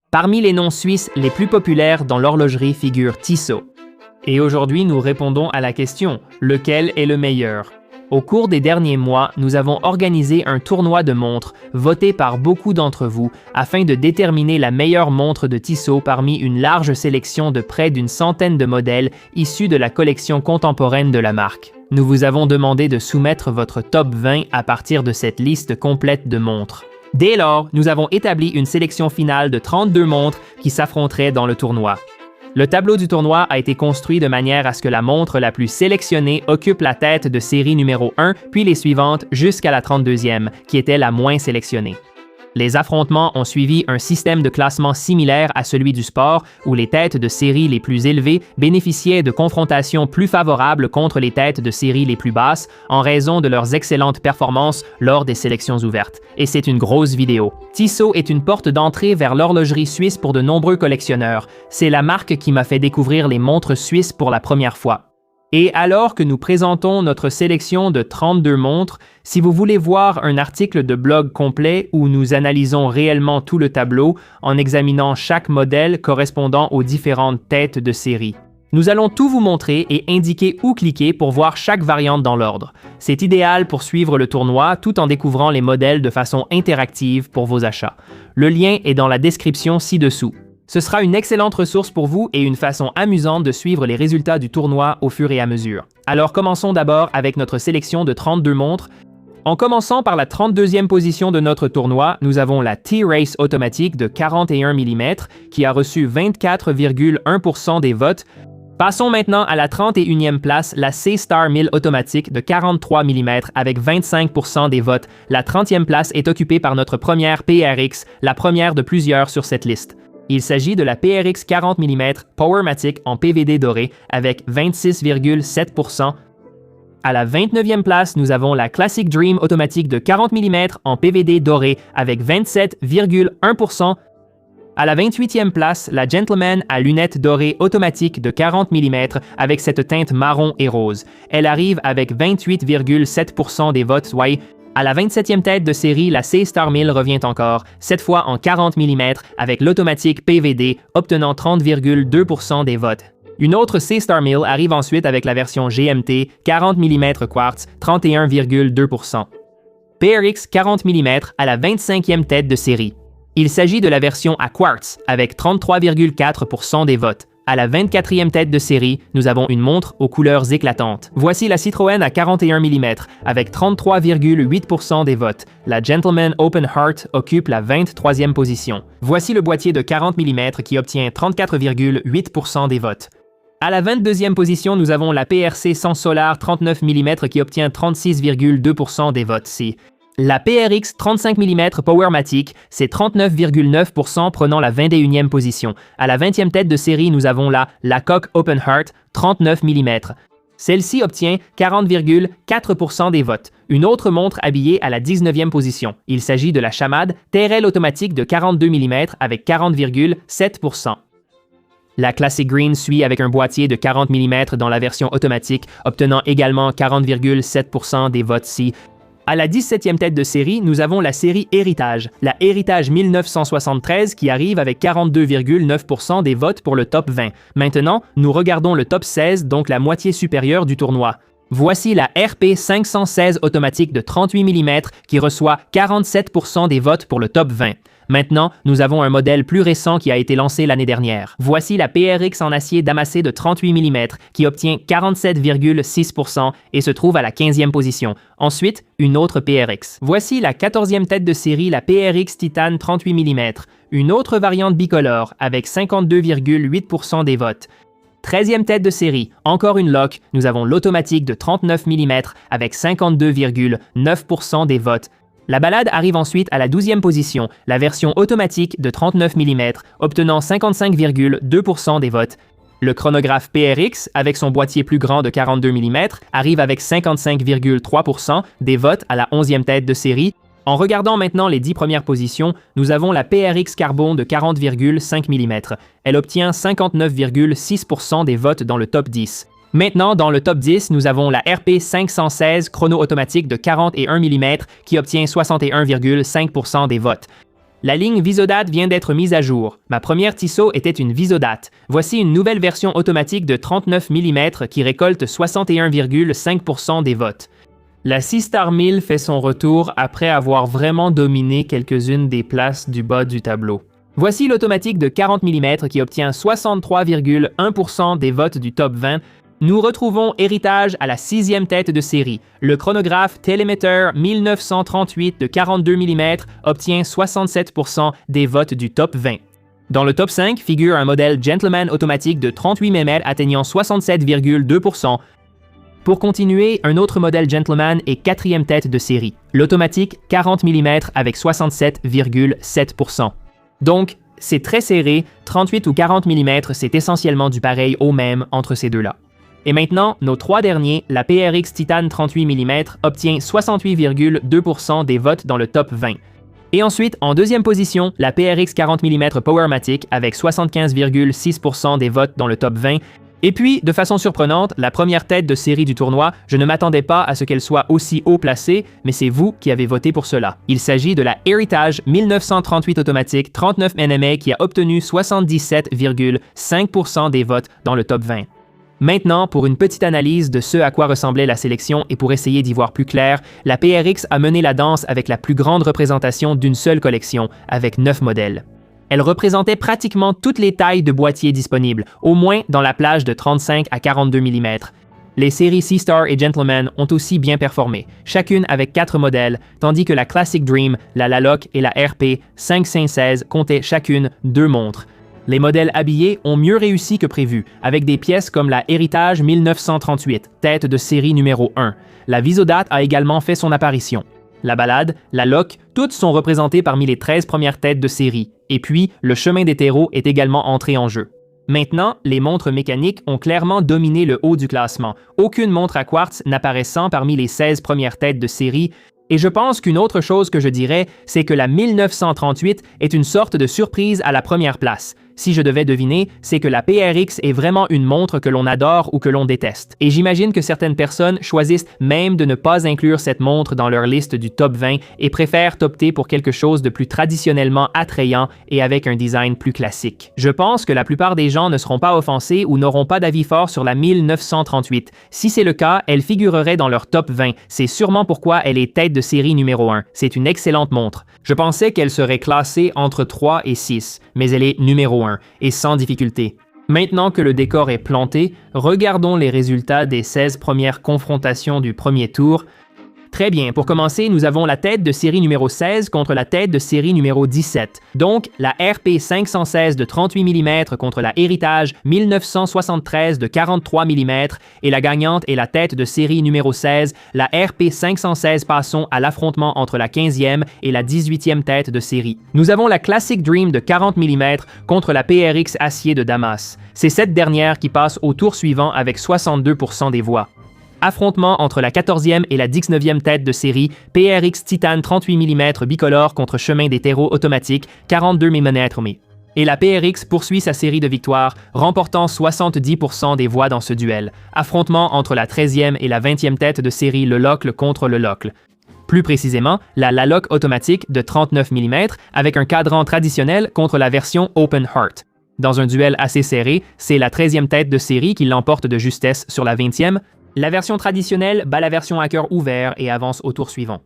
Parmi les noms suisses les plus populaires dans l'horlogerie figure Tissot. Et aujourd'hui, nous répondons à la question « Lequel est le meilleur ?» Au cours des derniers mois, nous avons organisé un tournoi de montres voté par beaucoup d'entre vous afin de déterminer la meilleure montre de Tissot parmi une large sélection de près d'une centaine de modèles issus de la collection contemporaine de la marque. Nous vous avons demandé de soumettre votre top 20 à partir de cette liste complète de montres. Dès lors, nous avons établi une sélection finale de 32 montres qui s'affronteraient dans le tournoi. Le tableau du tournoi a été construit de manière à ce que la montre la plus sélectionnée occupe la tête de série numéro 1, puis les suivantes jusqu'à la 32e, qui était la moins sélectionnée. Les affrontements ont suivi un système de classement similaire à celui du sport, où les têtes de série les plus élevées bénéficiaient de confrontations plus favorables contre les têtes de série les plus basses en raison de leurs excellentes performances lors des sélections ouvertes. Et c'est une grosse vidéo. Tissot est une porte d'entrée vers l'horlogerie suisse pour de nombreux collectionneurs. C'est la marque qui m'a fait découvrir les montres suisses pour la première fois. Et alors que nous présentons notre sélection de 32 montres, si vous voulez voir un article de blog complet où nous analysons réellement tout le tableau en examinant chaque modèle correspondant aux différentes têtes de série, nous allons tout vous montrer et indiquer où cliquer pour voir chaque variante dans l'ordre. C'est idéal pour suivre le tournoi tout en découvrant les modèles de façon interactive pour vos achats. Le lien est dans la description ci-dessous. Ce sera une excellente ressource pour vous et une façon amusante de suivre les résultats du tournoi au fur et à mesure. Alors commençons d'abord avec notre sélection de 32 montres. En commençant par la 32e position de notre tournoi, nous avons la T-Race automatique de 41 mm qui a reçu 24,1% des votes. Passons maintenant à la 31e place, la C-Star 1000 automatique de 43 mm avec 25% des votes. La 30e place est occupée par notre première PRX, la première de plusieurs sur cette liste. Il s'agit de la PRX 40 mm Powermatic en PVD doré avec 26,7%. À la 29e place, nous avons la Classic Dream automatique de 40 mm en PVD doré avec 27,1%. À la 28e place, la Gentleman à lunettes dorées automatique de 40 mm avec cette teinte marron et rose. Elle arrive avec 28,7% des votes, soit. À la 27e tête de série, la C-Star 1000 revient encore, cette fois en 40 mm avec l'automatique PVD, obtenant 30,2% des votes. Une autre C-Star 1000 arrive ensuite avec la version GMT 40 mm Quartz, 31,2%. PRX 40 mm à la 25e tête de série. Il s'agit de la version à Quartz avec 33,4% des votes. À la 24e tête de série, nous avons une montre aux couleurs éclatantes. Voici la Citroën à 41 mm avec 33,8% des votes. La Gentleman Open Heart occupe la 23e position. Voici le boîtier de 40 mm qui obtient 34,8% des votes. À la 22e position, nous avons la PRC 100 Solar 39 mm qui obtient 36,2% des votes. La PRX 35 mm Powermatic, c'est 39,9% prenant la 21e position. À la 20e tête de série, nous avons la Coq Open Heart 39 mm. Celle-ci obtient 40,4% des votes. Une autre montre habillée à la 19e position. Il s'agit de la Chamade TRL automatique de 42 mm avec 40,7%. La Classic Green suit avec un boîtier de 40 mm dans la version automatique, obtenant également 40,7% des votes. À la 17e tête de série, nous avons la série Héritage, la Héritage 1973 qui arrive avec 42,9% des votes pour le top 20. Maintenant, nous regardons le top 16, donc la moitié supérieure du tournoi. Voici la RP 516 automatique de 38 mm qui reçoit 47% des votes pour le top 20. Maintenant, nous avons un modèle plus récent qui a été lancé l'année dernière. Voici la PRX en acier damassé de 38 mm qui obtient 47,6% et se trouve à la 15e position. Ensuite, une autre PRX. Voici la 14e tête de série, la PRX Titane 38 mm, une autre variante bicolore avec 52,8% des votes. 13e tête de série, encore une lock, nous avons l'automatique de 39 mm avec 52,9% des votes. La balade arrive ensuite à la 12e position, la version automatique de 39 mm, obtenant 55,2% des votes. Le chronographe PRX, avec son boîtier plus grand de 42 mm, arrive avec 55,3% des votes à la 11e tête de série. En regardant maintenant les 10 premières positions, nous avons la PRX Carbon de 40,5 mm. Elle obtient 59,6% des votes dans le top 10. Maintenant, dans le top 10, nous avons la RP 516 chrono automatique de 41 mm qui obtient 61,5% des votes. La ligne Visodate vient d'être mise à jour. Ma première Tissot était une Visodate. Voici une nouvelle version automatique de 39 mm qui récolte 61,5% des votes. La Seastar 1000 fait son retour après avoir vraiment dominé quelques-unes des places du bas du tableau. Voici l'automatique de 40 mm qui obtient 63,1% des votes du top 20. Nous retrouvons héritage à la 6e tête de série. Le chronographe Telemeter 1938 de 42 mm obtient 67% des votes du top 20. Dans le top 5 figure un modèle Gentleman automatique de 38 mm atteignant 67,2%. Pour continuer, un autre modèle Gentleman est 4e tête de série. L'automatique 40 mm avec 67,7%. Donc, c'est très serré, 38 ou 40 mm, c'est essentiellement du pareil au même entre ces deux-là. Et maintenant, nos trois derniers, la PRX Titan 38 mm obtient 68,2% des votes dans le top 20. Et ensuite, en deuxième position, la PRX 40 mm Powermatic avec 75,6% des votes dans le top 20. Et puis, de façon surprenante, la première tête de série du tournoi, je ne m'attendais pas à ce qu'elle soit aussi haut placée, mais c'est vous qui avez voté pour cela. Il s'agit de la Heritage 1938 automatique 39 NMA qui a obtenu 77,5% des votes dans le top 20. Maintenant, pour une petite analyse de ce à quoi ressemblait la sélection et pour essayer d'y voir plus clair, la PRX a mené la danse avec la plus grande représentation d'une seule collection, avec 9 modèles. Elle représentait pratiquement toutes les tailles de boîtiers disponibles, au moins dans la plage de 35 à 42 mm. Les séries Seastar et Gentleman ont aussi bien performé, chacune avec 4 modèles, tandis que la Classic Dream, la Laloc et la RP 516 comptaient chacune 2 montres. Les modèles habillés ont mieux réussi que prévu, avec des pièces comme la Heritage 1938, tête de série numéro 1. La Visodate a également fait son apparition. La Ballade, la Loc, toutes sont représentées parmi les 13 premières têtes de série. Et puis, le chemin des terreaux est également entré en jeu. Maintenant, les montres mécaniques ont clairement dominé le haut du classement. Aucune montre à quartz n'apparaissant parmi les 16 premières têtes de série. Et je pense qu'une autre chose que je dirais, c'est que la 1938 est une sorte de surprise à la première place. Si je devais deviner, c'est que la PRX est vraiment une montre que l'on adore ou que l'on déteste. Et j'imagine que certaines personnes choisissent même de ne pas inclure cette montre dans leur liste du top 20 et préfèrent opter pour quelque chose de plus traditionnellement attrayant et avec un design plus classique. Je pense que la plupart des gens ne seront pas offensés ou n'auront pas d'avis fort sur la 1938. Si c'est le cas, elle figurerait dans leur top 20. C'est sûrement pourquoi elle est tête de série numéro 1. C'est une excellente montre. Je pensais qu'elle serait classée entre 3 et 6, mais elle est numéro 1 et sans difficulté. Maintenant que le décor est planté, regardons les résultats des 16 premières confrontations du premier tour. Très bien, pour commencer, nous avons la tête de série numéro 16 contre la tête de série numéro 17. Donc, la RP 516 de 38 mm contre la Heritage 1973 de 43 mm et la gagnante est la tête de série numéro 16, la RP 516. Passons à l'affrontement entre la 15e et la 18e tête de série. Nous avons la Classic Dream de 40 mm contre la PRX Acier de Damas. C'est cette dernière qui passe au tour suivant avec 62% des voix. Affrontement entre la 14e et la 19e tête de série, PRX Titan 38 mm bicolore contre chemin des terreaux automatique 42 mm. Et la PRX poursuit sa série de victoires, remportant 70% des voix dans ce duel. Affrontement entre la 13e et la 20e tête de série, le Locle contre le Locle. Plus précisément, la Laloc automatique de 39 mm avec un cadran traditionnel contre la version Open Heart. Dans un duel assez serré, c'est la 13e tête de série qui l'emporte de justesse sur la 20e. La version traditionnelle bat la version à cœur ouvert et avance au tour suivant.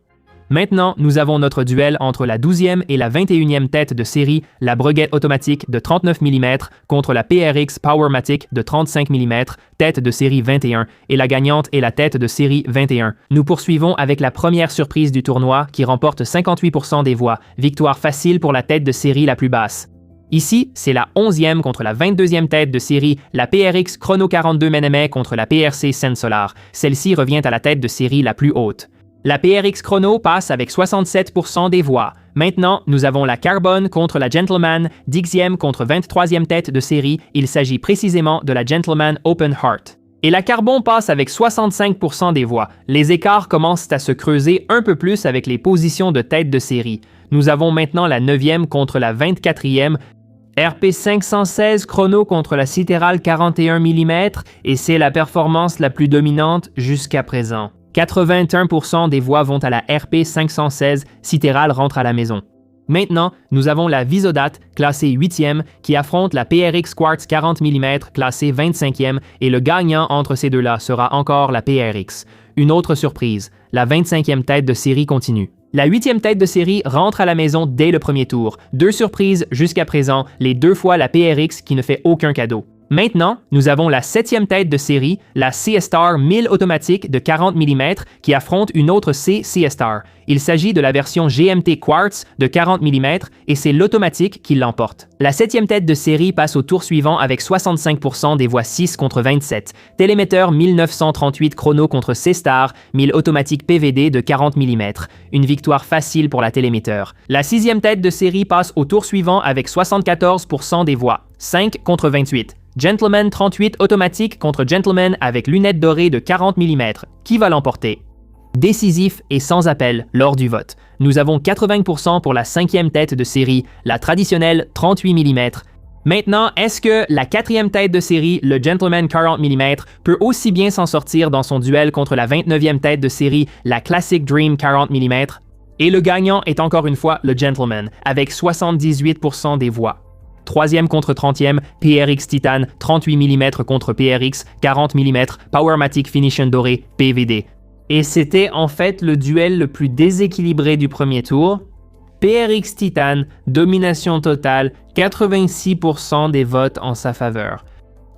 Maintenant, nous avons notre duel entre la 12e et la 21e tête de série, la Breguet automatique de 39 mm contre la PRX Powermatic de 35 mm, tête de série 21, et la gagnante est la tête de série 21. Nous poursuivons avec la première surprise du tournoi qui remporte 58% des voix, victoire facile pour la tête de série la plus basse. Ici, c'est la 11e contre la 22e tête de série, la PRX Chrono 42 NMA contre la PRC Sensolar. Celle-ci revient à la tête de série la plus haute. La PRX Chrono passe avec 67% des voix. Maintenant, nous avons la Carbone contre la Gentleman, 10e contre 23e tête de série. Il s'agit précisément de la Gentleman Open Heart. Et la Carbone passe avec 65% des voix. Les écarts commencent à se creuser un peu plus avec les positions de tête de série. Nous avons maintenant la 9e contre la 24e, RP 516 chrono contre la Citeral 41 mm et c'est la performance la plus dominante jusqu'à présent. 81% des voix vont à la RP 516, Citeral rentre à la maison. Maintenant, nous avons la Visodate, classée 8e, qui affronte la PRX Quartz 40 mm, classée 25e, et le gagnant entre ces deux-là sera encore la PRX. Une autre surprise, la 25e tête de série continue. La 8e tête de série rentre à la maison dès le premier tour. 2 surprises jusqu'à présent, les 2 fois la PRX qui ne fait aucun cadeau. Maintenant, nous avons la 7e tête de série, la CS-Star 1000 automatique de 40 mm qui affronte une autre CS-Star. Il s'agit de la version GMT Quartz de 40 mm et c'est l'automatique qui l'emporte. La 7e tête de série passe au tour suivant avec 65% des voix 6 contre 27. Télémetteur 1938 chrono contre C-Star, 1000 automatique PVD de 40 mm. Une victoire facile pour la télémetteur. La 6e tête de série passe au tour suivant avec 74% des voix, 5 contre 28. Gentleman 38 automatique contre Gentleman avec lunettes dorées de 40 mm. Qui va l'emporter? Décisif et sans appel lors du vote. Nous avons 80% pour la 5e tête de série, la traditionnelle 38 mm. Maintenant, est-ce que la 4e tête de série, le Gentleman 40 mm, peut aussi bien s'en sortir dans son duel contre la 29e tête de série, la Classic Dream 40 mm? Et le gagnant est encore une fois le Gentleman, avec 78% des voix. 3e contre 30e, PRX Titan, 38 mm contre PRX, 40 mm, Powermatic Finition doré, PVD. Et c'était en fait le duel le plus déséquilibré du premier tour. PRX Titan, domination totale, 86% des votes en sa faveur.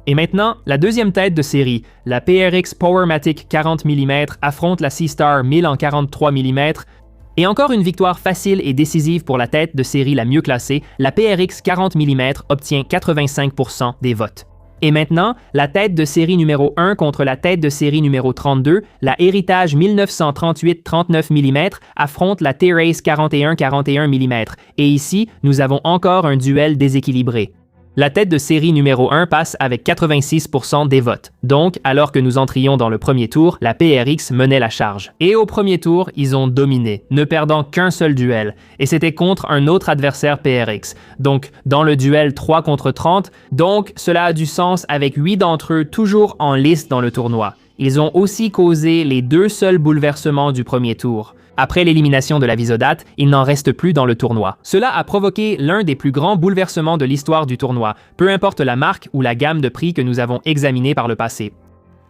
Et maintenant, la 2e tête de série, la PRX Powermatic 40 mm affronte la C-Star 1000 en 43 mm. Et encore une victoire facile et décisive pour la tête de série la mieux classée, la PRX 40 mm obtient 85% des votes. Et maintenant, la tête de série numéro 1 contre la tête de série numéro 32, la Héritage 1938 39 mm affronte la T-Race 41 mm. Et ici, nous avons encore un duel déséquilibré. La tête de série numéro 1 passe avec 86% des votes. Donc, alors que nous entrions dans le premier tour, la PRX menait la charge. Et au premier tour, ils ont dominé, ne perdant qu'un seul duel. Et c'était contre un autre adversaire PRX. Donc, dans le duel 3 contre 30, donc cela a du sens avec 8 d'entre eux toujours en lice dans le tournoi. Ils ont aussi causé les 2 seuls bouleversements du premier tour. Après l'élimination de la Visodate, il n'en reste plus dans le tournoi. Cela a provoqué l'un des plus grands bouleversements de l'histoire du tournoi, peu importe la marque ou la gamme de prix que nous avons examiné par le passé.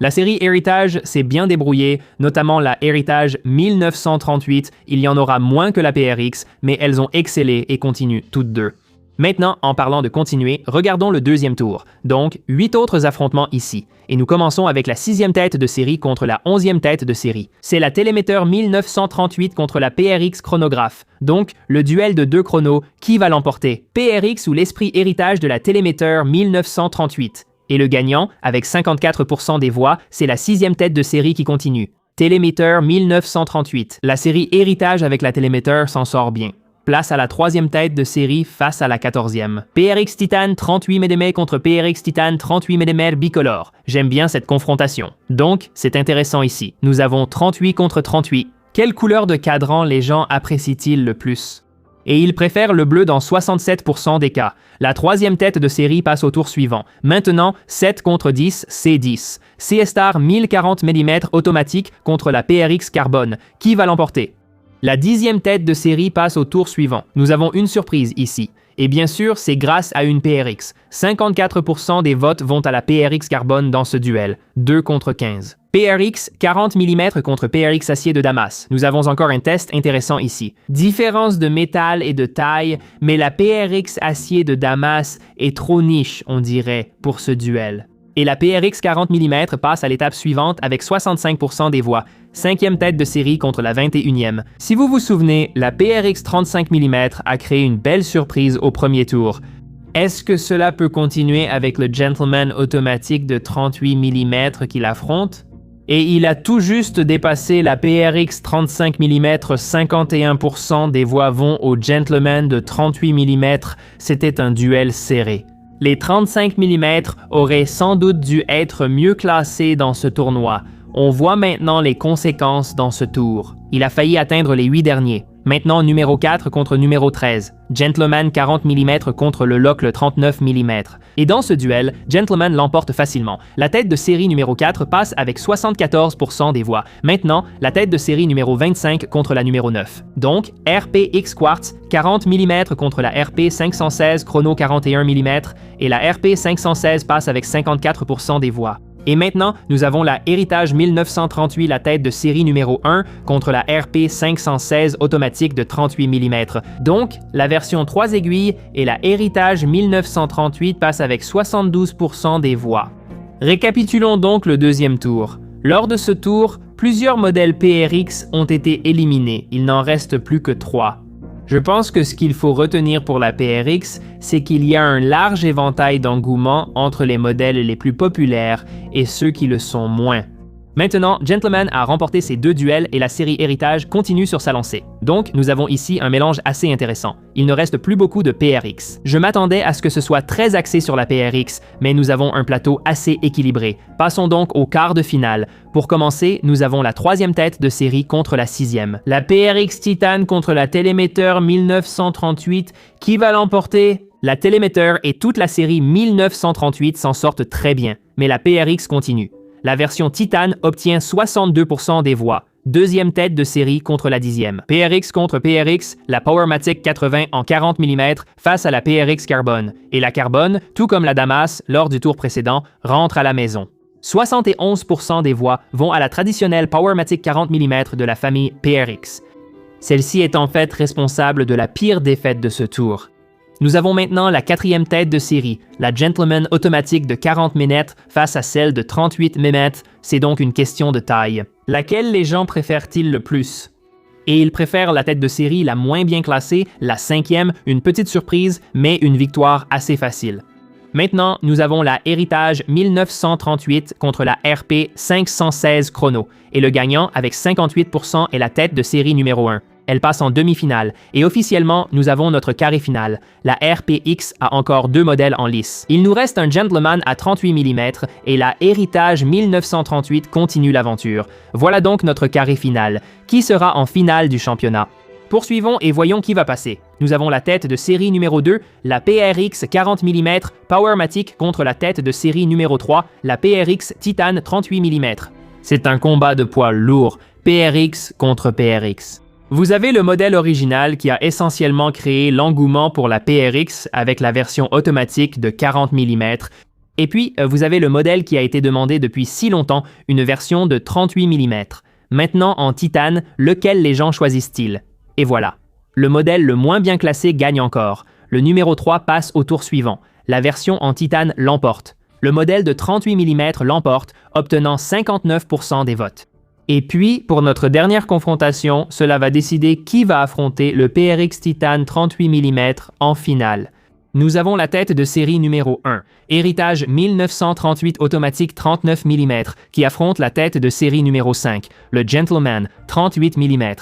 La série Héritage s'est bien débrouillée, notamment la Héritage 1938, il y en aura moins que la PRX, mais elles ont excellé et continuent toutes deux. Maintenant, en parlant de continuer, regardons le 2e tour. Donc, 8 autres affrontements ici. Et nous commençons avec la 6e tête de série contre la 11e tête de série. C'est la Télémetteur 1938 contre la PRX Chronographe. Donc, le duel de 2 chronos, qui va l'emporter? PRX ou l'esprit héritage de la Télémetteur 1938. Et le gagnant, avec 54% des voix, c'est la 6e tête de série qui continue. Télémetteur 1938. La série héritage avec la Télémetteur s'en sort bien. Place à la 3e tête de série face à la 14e. PRX Titan 38 mm contre PRX Titan 38 mm bicolore. J'aime bien cette confrontation. Donc, c'est intéressant ici. Nous avons 38 contre 38. Quelle couleur de cadran les gens apprécient-ils le plus? Et ils préfèrent le bleu dans 67% des cas. La 3e tête de série passe au tour suivant. Maintenant, 7 contre 10, C10. CS-Star 1040 mm automatique contre la PRX Carbone. Qui va l'emporter? La 10e tête de série passe au tour suivant. Nous avons une surprise ici. Et bien sûr, c'est grâce à une PRX. 54% des votes vont à la PRX Carbone dans ce duel. 2 contre 15. PRX 40 mm contre PRX acier de Damas. Nous avons encore un test intéressant ici. Différence de métal et de taille, mais la PRX acier de Damas est trop niche, on dirait, pour ce duel. Et la PRX 40 mm passe à l'étape suivante avec 65% des voix. 5e tête de série contre la 21e. Si vous vous souvenez, la PRX 35 mm a créé une belle surprise au premier tour. Est-ce que cela peut continuer avec le Gentleman automatique de 38 mm qu'il affronte? Et il a tout juste dépassé la PRX 35 mm, 51% des voix vont au Gentleman de 38 mm. C'était un duel serré. Les 35 mm auraient sans doute dû être mieux classés dans ce tournoi. On voit maintenant les conséquences dans ce tour. Il a failli atteindre les 8 derniers. Maintenant, numéro 4 contre numéro 13. Gentleman 40 mm contre le Locle 39 mm. Et dans ce duel, Gentleman l'emporte facilement. La tête de série numéro 4 passe avec 74% des voix. Maintenant, la tête de série numéro 25 contre la numéro 9. Donc, RPX Quartz 40 mm contre la RP 516 Chrono 41 mm et la RP 516 passe avec 54% des voix. Et maintenant, nous avons la Héritage 1938, la tête de série numéro 1 contre la RP 516 automatique de 38 mm. Donc, la version 3 aiguilles et la Héritage 1938 passent avec 72% des voix. Récapitulons donc le deuxième tour. Lors de ce tour, plusieurs modèles PRX ont été éliminés. Il n'en reste plus que 3. Je pense que ce qu'il faut retenir pour la PRX, c'est qu'il y a un large éventail d'engouement entre les modèles les plus populaires et ceux qui le sont moins. Maintenant, Gentleman a remporté ses 2 duels et la série Héritage continue sur sa lancée. Donc, nous avons ici un mélange assez intéressant. Il ne reste plus beaucoup de PRX. Je m'attendais à ce que ce soit très axé sur la PRX, mais nous avons un plateau assez équilibré. Passons donc au quart de finale. Pour commencer, nous avons la 3e tête de série contre la 6e. La PRX Titan contre la Telemeter 1938. Qui va l'emporter? La Telemeter et toute la série 1938 s'en sortent très bien, mais la PRX continue. La version Titan obtient 62% des voix. 2e tête de série contre la 10e. PRX contre PRX, la Powermatic 80 en 40 mm face à la PRX Carbone. Et la Carbone, tout comme la Damas lors du tour précédent, rentre à la maison. 71% des voix vont à la traditionnelle Powermatic 40 mm de la famille PRX. Celle-ci est en fait responsable de la pire défaite de ce tour. Nous avons maintenant la 4e tête de série, la Gentleman automatique de 40 mm face à celle de 38 mm, c'est donc une question de taille. Laquelle les gens préfèrent-ils le plus? Et ils préfèrent la tête de série la moins bien classée, la 5e, une petite surprise, mais une victoire assez facile. Maintenant, nous avons la Héritage 1938 contre la RP 516 Chrono, et le gagnant avec 58% est la tête de série numéro 1. Elle passe en demi-finale, et officiellement, nous avons notre carré final. La RPX a encore 2 modèles en lice. Il nous reste un Gentleman à 38 mm, et la Héritage 1938 continue l'aventure. Voilà donc notre carré final. Qui sera en finale du championnat? Poursuivons et voyons qui va passer. Nous avons la tête de série numéro 2, la PRX 40 mm Powermatic contre la tête de série numéro 3, la PRX Titan 38 mm. C'est un combat de poids lourd, PRX contre PRX. Vous avez le modèle original qui a essentiellement créé l'engouement pour la PRX avec la version automatique de 40 mm. Et puis, vous avez le modèle qui a été demandé depuis si longtemps, une version de 38 mm. Maintenant, en titane, lequel les gens choisissent-ils? Et voilà. Le modèle le moins bien classé gagne encore. Le numéro 3 passe au tour suivant. La version en titane l'emporte. Le modèle de 38 mm l'emporte, obtenant 59% des votes. Et puis, pour notre dernière confrontation, cela va décider qui va affronter le PRX Titan 38 mm en finale. Nous avons la tête de série numéro 1, Héritage 1938 automatique 39 mm, qui affronte la tête de série numéro 5, le Gentleman 38 mm.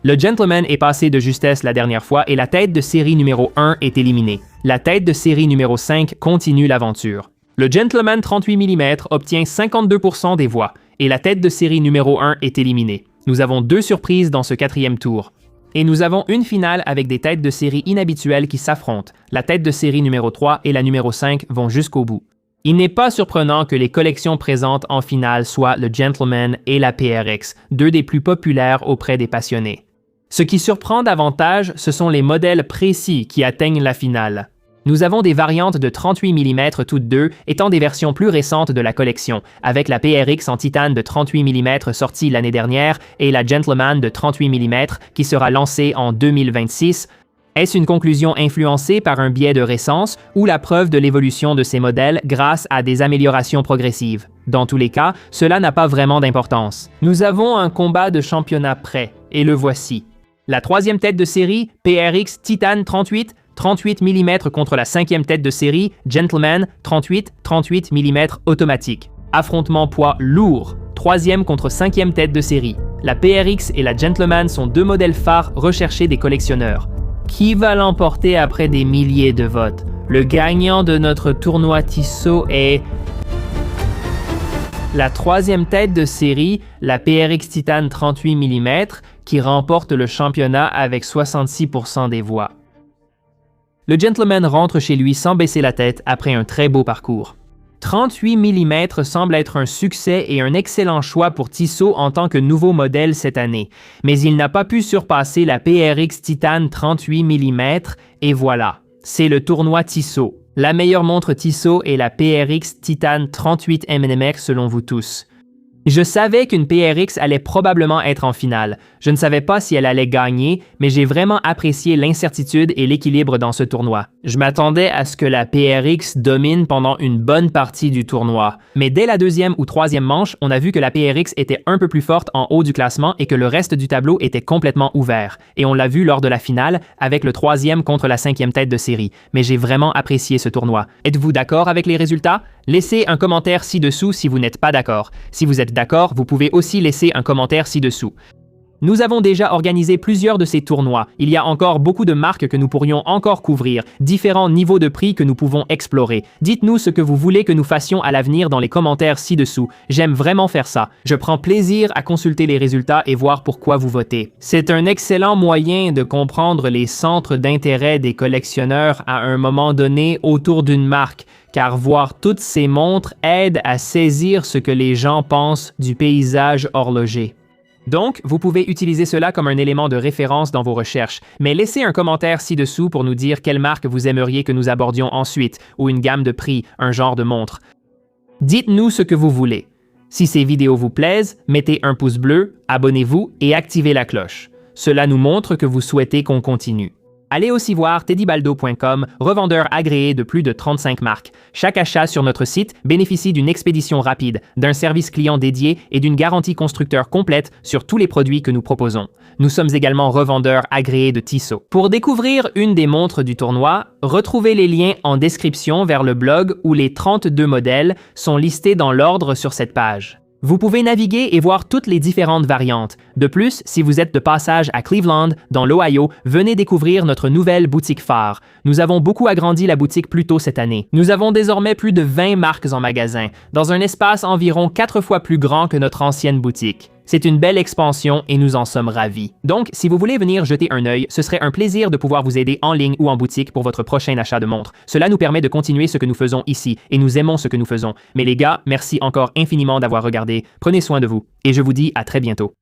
Le Gentleman est passé de justesse la dernière fois et la tête de série numéro 1 est éliminée. La tête de série numéro 5 continue l'aventure. Le Gentleman 38 mm obtient 52% des voix et la tête de série numéro 1 est éliminée. Nous avons 2 surprises dans ce 4e tour. Et nous avons une finale avec des têtes de série inhabituelles qui s'affrontent. La tête de série numéro 3 et la numéro 5 vont jusqu'au bout. Il n'est pas surprenant que les collections présentes en finale soient le Gentleman et la PRX, 2 des plus populaires auprès des passionnés. Ce qui surprend davantage, ce sont les modèles précis qui atteignent la finale. Nous avons des variantes de 38 mm toutes deux, étant des versions plus récentes de la collection, avec la PRX en titane de 38 mm sortie l'année dernière et la Gentleman de 38 mm qui sera lancée en 2026. Est-ce une conclusion influencée par un biais de récence ou la preuve de l'évolution de ces modèles grâce à des améliorations progressives? Dans tous les cas, cela n'a pas vraiment d'importance. Nous avons un combat de championnat prêt, et le voici. La 3e tête de série, PRX Titan 38 mm contre la 5e tête de série, Gentleman 38 mm automatique. Affrontement poids lourd, 3e contre 5e tête de série. La PRX et la Gentleman sont 2 modèles phares recherchés des collectionneurs. Qui va l'emporter après des milliers de votes? Le gagnant de notre tournoi Tissot est... la 3e tête de série, la PRX Titan 38 mm, qui remporte le championnat avec 66% des voix. Le gentleman rentre chez lui sans baisser la tête après un très beau parcours. 38 mm semble être un succès et un excellent choix pour Tissot en tant que nouveau modèle cette année, mais il n'a pas pu surpasser la PRX Titan 38 mm et voilà, c'est le tournoi Tissot. La meilleure montre Tissot est la PRX Titan 38 mm selon vous tous. Je savais qu'une PRX allait probablement être en finale. Je ne savais pas si elle allait gagner, mais j'ai vraiment apprécié l'incertitude et l'équilibre dans ce tournoi. Je m'attendais à ce que la PRX domine pendant une bonne partie du tournoi. Mais dès la deuxième ou troisième manche, on a vu que la PRX était un peu plus forte en haut du classement et que le reste du tableau était complètement ouvert. Et on l'a vu lors de la finale avec le troisième contre la cinquième tête de série. Mais j'ai vraiment apprécié ce tournoi. Êtes-vous d'accord avec les résultats? Laissez un commentaire ci-dessous si vous n'êtes pas d'accord. Si vous êtes d'accord, vous pouvez aussi laisser un commentaire ci-dessous. Nous avons déjà organisé plusieurs de ces tournois. Il y a encore beaucoup de marques que nous pourrions encore couvrir, différents niveaux de prix que nous pouvons explorer. Dites-nous ce que vous voulez que nous fassions à l'avenir dans les commentaires ci-dessous. J'aime vraiment faire ça. Je prends plaisir à consulter les résultats et voir pourquoi vous votez. C'est un excellent moyen de comprendre les centres d'intérêt des collectionneurs à un moment donné autour d'une marque, car voir toutes ces montres aide à saisir ce que les gens pensent du paysage horloger. Donc, vous pouvez utiliser cela comme un élément de référence dans vos recherches, mais laissez un commentaire ci-dessous pour nous dire quelle marque vous aimeriez que nous abordions ensuite, ou une gamme de prix, un genre de montre. Dites-nous ce que vous voulez. Si ces vidéos vous plaisent, mettez un pouce bleu, abonnez-vous et activez la cloche. Cela nous montre que vous souhaitez qu'on continue. Allez aussi voir teddybaldo.com, revendeur agréé de plus de 35 marques. Chaque achat sur notre site bénéficie d'une expédition rapide, d'un service client dédié et d'une garantie constructeur complète sur tous les produits que nous proposons. Nous sommes également revendeurs agréés de Tissot. Pour découvrir une des montres du tournoi, retrouvez les liens en description vers le blog où les 32 modèles sont listés dans l'ordre sur cette page. Vous pouvez naviguer et voir toutes les différentes variantes. De plus, si vous êtes de passage à Cleveland, dans l'Ohio, venez découvrir notre nouvelle boutique phare. Nous avons beaucoup agrandi la boutique plus tôt cette année. Nous avons désormais plus de 20 marques en magasin, dans un espace environ 4 fois plus grand que notre ancienne boutique. C'est une belle expansion et nous en sommes ravis. Donc, si vous voulez venir jeter un œil, ce serait un plaisir de pouvoir vous aider en ligne ou en boutique pour votre prochain achat de montre. Cela nous permet de continuer ce que nous faisons ici et nous aimons ce que nous faisons. Mais les gars, merci encore infiniment d'avoir regardé. Prenez soin de vous et je vous dis à très bientôt.